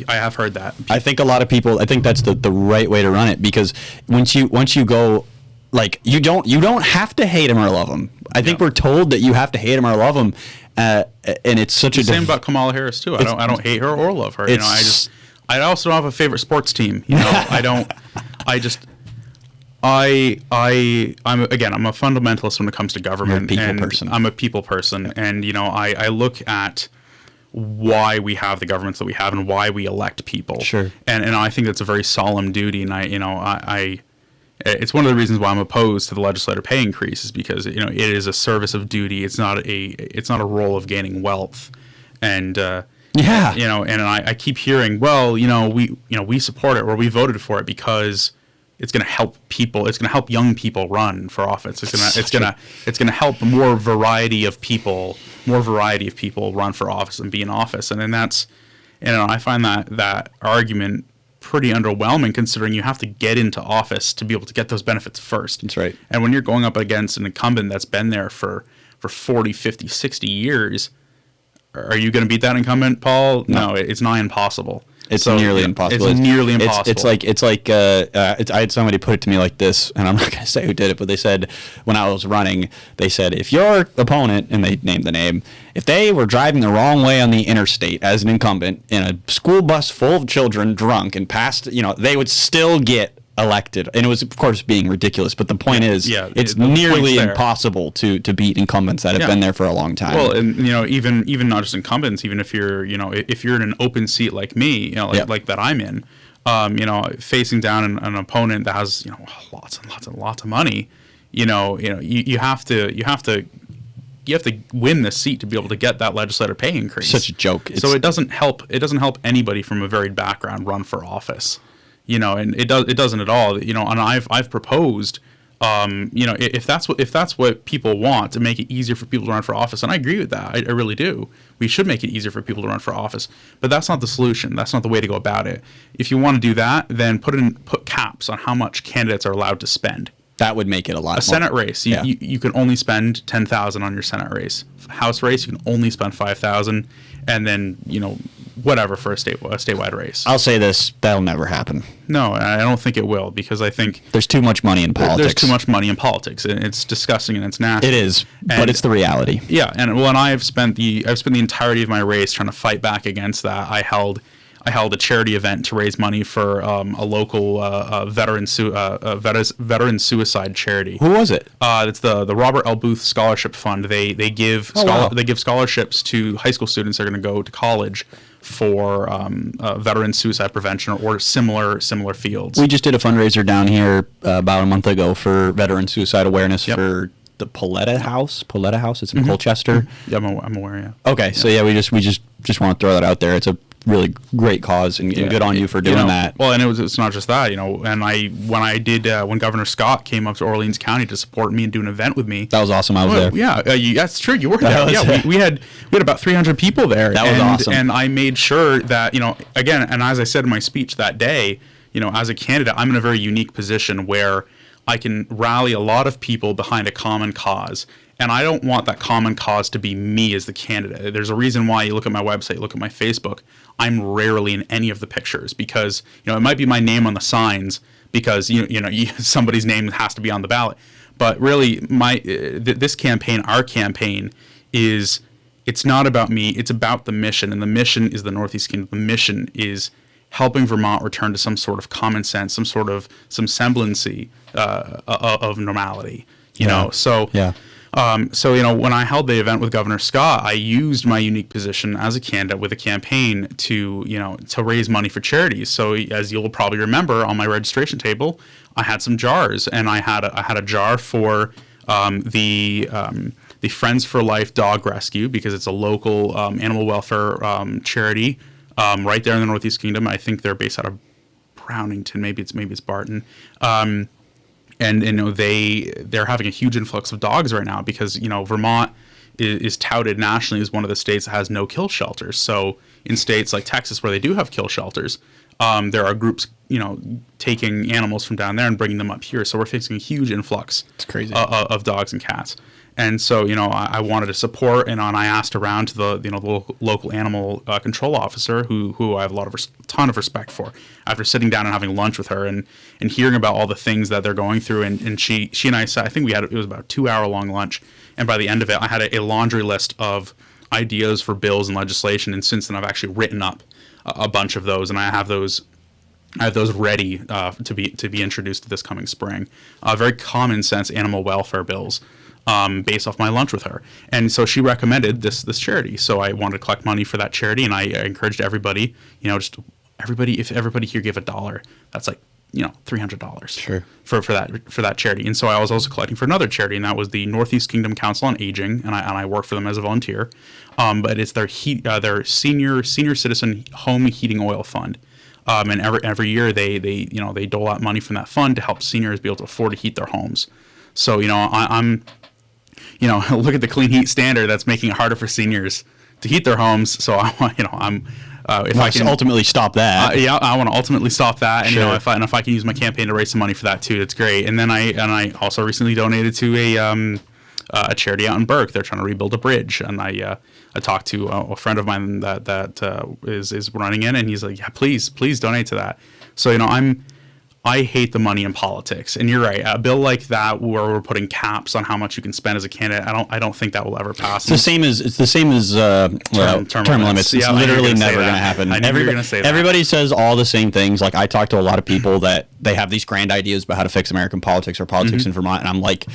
have heard that.
I think a lot of people. I think that's the right way to run it, because once you go, like you don't have to hate him or love him. I think we're told that you have to hate him or love him, and it's such
same about Kamala Harris too. I don't hate her or love her. I also don't have a favorite sports team. I'm a fundamentalist when it comes to government.
You're a people person.
I'm a people person, and I look at why we have the governments that we have and why we elect people.
Sure.
And I think that's a very solemn duty, and it's one of the reasons why I'm opposed to the legislative pay increase, is because it is a service of duty. It's not a role of gaining wealth, and
yeah,
and I keep hearing, well, we support it, or we voted for it because it's going to help people. It's going to help young people run for office. It's going to help more variety of people run for office and be in office. And then I find that argument pretty underwhelming, considering you have to get into office to be able to get those benefits first.
That's right.
And when you're going up against an incumbent that's been there for 40, 50, 60 years, are you going to beat that incumbent, Paul? No, it's nigh impossible.
It's nearly impossible.
It's nearly impossible.
It's like I had somebody put it to me like this, and I'm not going to say who did it, but they said when I was running, they said if your opponent, and they named the name, if they were driving the wrong way on the interstate as an incumbent in a school bus full of children drunk and passed, they would still get elected. And it was, of course, being ridiculous, but the point is, it's nearly impossible to beat incumbents that have been there for a long time.
Well, and even not just incumbents, even if you're if you're in an open seat like me, like that I'm in, facing down an opponent that has lots and lots and lots of money, you have to win the seat to be able to get that legislative pay increase.
Such a joke.
So it doesn't help anybody from a varied background run for office. And it doesn't at all. And I've proposed, if that's what people want, to make it easier for people to run for office, and I agree with that. I really do. We should make it easier for people to run for office, but that's not the solution. That's not the way to go about it. If you want to do that, then put caps on how much candidates are allowed to spend.
That would make it a lot more.
A Senate race, you can only spend $10,000 on your Senate race. House race, you can only spend $5,000, and then whatever for a statewide race.
I'll say this: that'll never happen.
No, I don't think it will, because I think
There's too much money in politics.
there's too much money in politics. It's disgusting and it's nasty.
It is, but
And-
it's the reality.
Yeah, and I've spent the entirety of my race trying to fight back against that. I held a charity event to raise money for a local veteran suicide charity.
Who was it?
It's the Robert L. Booth Scholarship Fund. They give
wow.
they give scholarships to high school students that are going to go to college for veteran suicide prevention or similar fields.
We just did a fundraiser down here about a month ago for veteran suicide awareness
Yep.
for the Paletta House. It's in Colchester.
Yeah, I'm aware. Yeah.
Okay, so yeah, we just want to throw that out there. It's a really great cause, and good on you for doing that.
Well, and it's not just that, and when Governor Scott came up to Orleans County to support me and do an event with me.
That was awesome. I was there.
Yeah, that's true. You were there. Yeah, we had about 300 people there.
That was awesome.
And I made sure that, again, and as I said in my speech that day, as a candidate, I'm in a very unique position where I can rally a lot of people behind a common cause. And I don't want that common cause to be me as the candidate. There's a reason why you look at my website, look at my Facebook, I'm rarely in any of the pictures, because it might be my name on the signs because somebody's name has to be on the ballot. But really, this campaign, our campaign, it's not about me. It's about the mission, and the mission is the Northeast Kingdom. The mission is helping Vermont return to some sort of common sense, some semblance of normality. So.
Yeah.
When I held the event with Governor Scott, I used my unique position as a candidate with a campaign to raise money for charities. So as you'll probably remember, on my registration table, I had some jars, and I had a jar for the Friends for Life Dog Rescue, because it's a local animal welfare charity right there in the Northeast Kingdom. I think they're based out of Brownington, maybe it's Barton. And they're having a huge influx of dogs right now because Vermont is touted nationally as one of the states that has no kill shelters. So in states like Texas, where they do have kill shelters, there are groups taking animals from down there and bringing them up here. So we're facing a huge influx. It's crazy of dogs and cats. And so I wanted to support, and I asked around to the local animal control officer, who I have a ton of respect for. After sitting down and having lunch with her and hearing about all the things that they're going through, and she and I said, I think it was about a 2-hour-long lunch, and by the end of it, I had a laundry list of ideas for bills and legislation, and since then I've actually written up a bunch of those, and I have those ready to be introduced this coming spring. Very common sense animal welfare bills. Based off my lunch with her. And so she recommended this charity. So I wanted to collect money for that charity, and I encouraged everybody, if everybody here gave $1, that's like, $300
Sure. for
that charity. And so I was also collecting for another charity, and that was the Northeast Kingdom Council on Aging, and I work for them as a volunteer. But it's their senior citizen home heating oil fund. And every year they dole out money from that fund to help seniors be able to afford to heat their homes. So, I'm look at the clean heat standard that's making it harder for seniors to heat their homes. So I can
ultimately stop that.
I want to ultimately stop that. And
Sure.
if I can use my campaign to raise some money for that too, that's great. And then I also recently donated to a charity out in Burke. They're trying to rebuild a bridge, and I talked to a friend of mine that is running in, and he's like, yeah, please donate to that. So I hate the money in politics, and you're right. A bill like that, where we're putting caps on how much you can spend as a candidate, I don't think that will ever pass.
It's the same as term limits. It's literally never going to happen.
I knew you were going to say that.
Everybody says all the same things. Like, I talk to a lot of people that they have these grand ideas about how to fix American politics or politics in Vermont, and I'm like,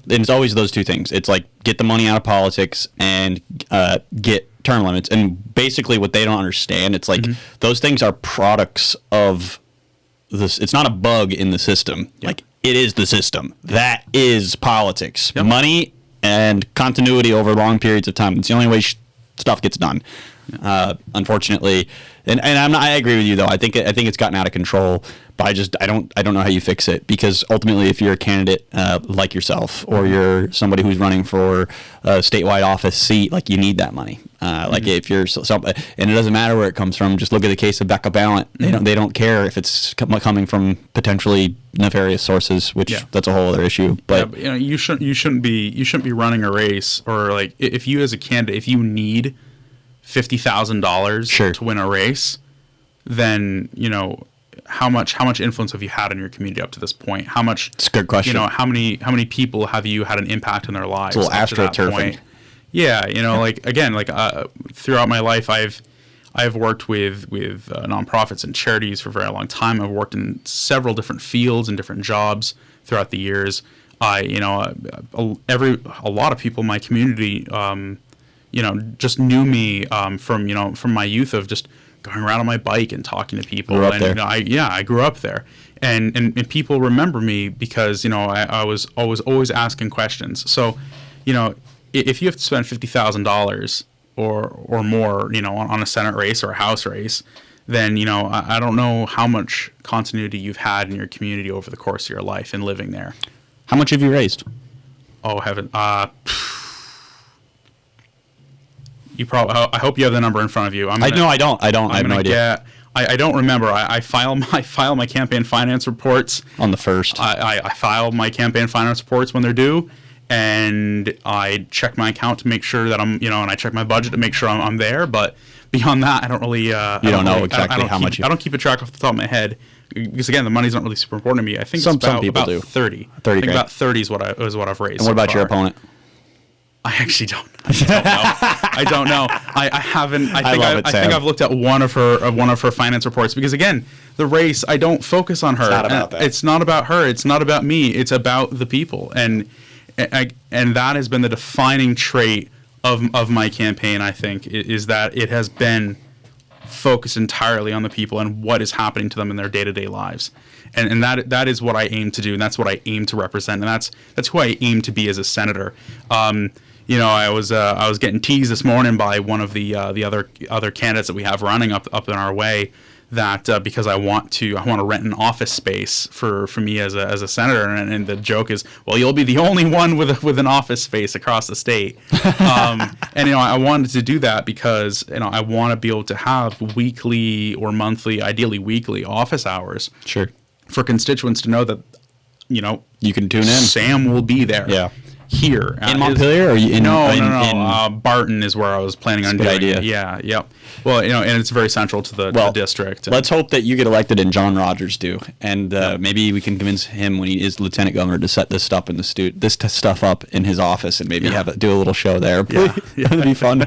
and it's always those two things. It's like, get the money out of politics and get term limits. And basically, what they don't understand, it's like those things are products of this. It's not a bug in the system. Yep. Like, it is the system. That is politics. Yep. Money and continuity over long periods of time. It's the only way stuff gets done. Unfortunately, and I agree with you though. I think it's gotten out of control. But I don't know how you fix it, because ultimately, if you're a candidate like yourself, or you're somebody who's running for a statewide office seat, like, you need that money. Like, if you're and it doesn't matter where it comes from. Just look at the case of Becca Ballant. They don't care if it's coming from potentially nefarious sources, which that's a whole other issue. But
you shouldn't be running a race, or like, if you as a candidate, if you need $50,000
Sure.
to win a race, then, how much influence have you had in your community up to this point? How much?
It's a good question.
How many people have you had an impact in their lives?
It's a little
up to that
astroturfing.
point? Yeah, throughout my life, I've worked with nonprofits and charities for a very long time. I've worked in several different fields and different jobs throughout the years. A lot of people in my community, just knew me from my youth of just going around on my bike and talking to people.
Grew up
and
there.
I grew up there, and people remember me because I was always asking questions. So, if you have to spend $50,000 or more, on a Senate race or a House race, then I don't know how much continuity you've had in your community over the course of your life and living there.
How much have you raised?
Oh heaven! You probably. I hope you have the number in front of you.
I don't. I have no idea.
I don't remember. I file my campaign finance reports
On the first.
I file my campaign finance reports when they're due, and I check my account to make sure that I'm, and I check my budget to make sure I'm there. But beyond that, I don't really.
You don't know exactly how much.
I don't keep a track off the top of my head because again, the money's not really super important to me. I think
Some
it's about,
people
about
do.
30.
30
I think
grand.
about 30 is what I've raised.
And what about your opponent?
I actually don't. I don't know. I haven't. I
love it, Sam.
think I've looked at one of her finance reports because again, the race. I don't focus on her.
It's not about that.
It's not about her. It's not about me. It's about the people, and that has been the defining trait of my campaign. I think is that it has been focused entirely on the people and what is happening to them in their day-to-day lives. And that is what I aim to do, and that's what I aim to represent, and that's who I aim to be as a senator. I was getting teased this morning by one of the other candidates that we have running up in our way that because I want to rent an office space for me as a senator, and the joke is, well, you'll be the only one with an office space across the state. And I wanted to do that because I want to be able to have weekly or monthly, ideally weekly office hours.
Sure.
For constituents to know that,
You can tune in.
Sam will be there.
Yeah.
Here
In Montpelier, or in
No. Barton is where I was planning on
Good
doing
idea.
it. Yeah, yep. Well, and it's very central to the district.
Let's hope that you get elected and John Rogers do, and maybe we can convince him when he is lieutenant governor to set this stuff in stuff up in his office and maybe do a little show there. That'd be fun.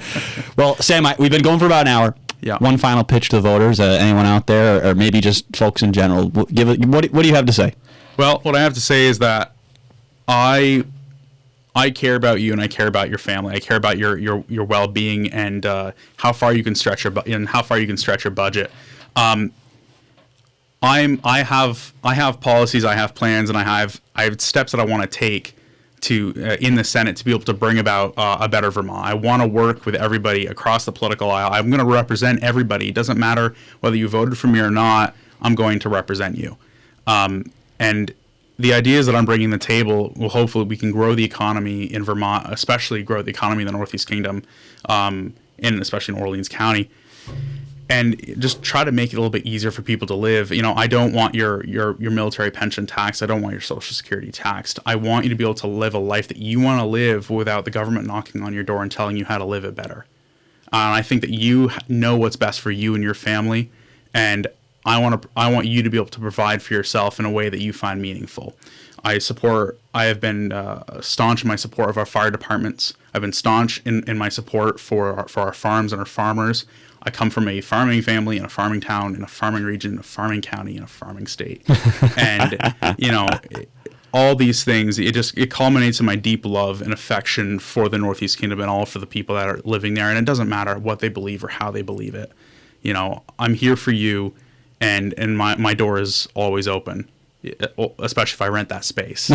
Well, Sam, we've been going for about an hour.
Yeah.
One final pitch to the voters. Anyone out there, or maybe just folks in general, what do you have to say?
Well, what I have to say is that I care about you, and I care about your family. I care about your well-being and how far you can stretch your budget. I have policies, I have plans, and I have steps that I want to take to in the Senate to be able to bring about a better Vermont. I want to work with everybody across the political aisle. I'm going to represent everybody. It doesn't matter whether you voted for me or not. I'm going to represent you. And the ideas that I'm bringing to the table will hopefully we can grow the economy in Vermont, especially grow the economy in the Northeast Kingdom, and especially in Orleans County, and just try to make it a little bit easier for people to live. I don't want your military pension taxed. I don't want your Social Security taxed. I want you to be able to live a life that you want to live without the government knocking on your door and telling you how to live it better. And I think that you know what's best for you and your family, and I want you to be able to provide for yourself in a way that you find meaningful. I have been staunch in my support of our fire departments. I've been staunch in my support for our farms and our farmers. I come from a farming family in a farming town, in a farming region, in a farming county, in a farming state. And, all these things, it culminates in my deep love and affection for the Northeast Kingdom and all for the people that are living there. And it doesn't matter what they believe or how they believe it. I'm here for you. And my door is always open, especially if I rent that space.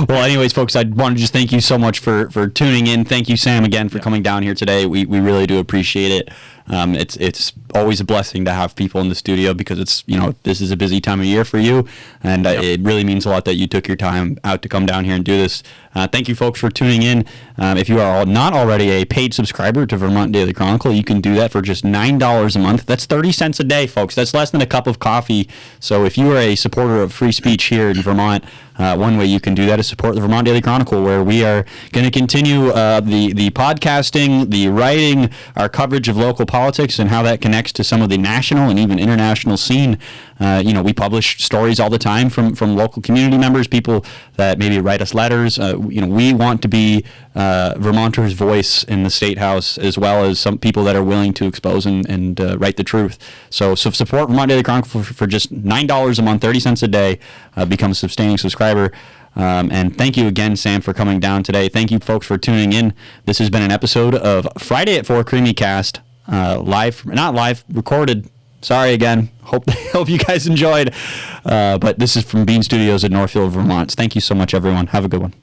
Well, anyways, folks, I want to just thank you so much for tuning in. Thank you, Sam, again, for coming down here today. We really do appreciate it. It's always a blessing to have people in the studio because it's this is a busy time of year for you, and it really means a lot that you took your time out to come down here and do this. Thank you, folks, for tuning in. If you are not already a paid subscriber to Vermont Daily Chronicle, you can do that for just $9 a month. That's 30 cents a day, folks. That's less than a cup of coffee. So if you are a supporter of free speech here in Vermont, one way you can do that is support the Vermont Daily Chronicle, where we are going to continue the podcasting, the writing, our coverage of local politics and how that connects to some of the national and even international scene. We publish stories all the time from local community members, people that maybe write us letters. We want to be Vermonters' voice in the State House, as well as some people that are willing to expose and write the truth. So support Vermont Daily Chronicle for just $9 a month, 30 cents a day. Become a sustaining subscriber. And thank you again, Sam, for coming down today. Thank you, folks, for tuning in. This has been an episode of Friday at 4 Creemee Cast, recorded. Sorry again. Hope you guys enjoyed. But this is from Bean Studios in Northfield, Vermont. Thank you so much, everyone. Have a good one.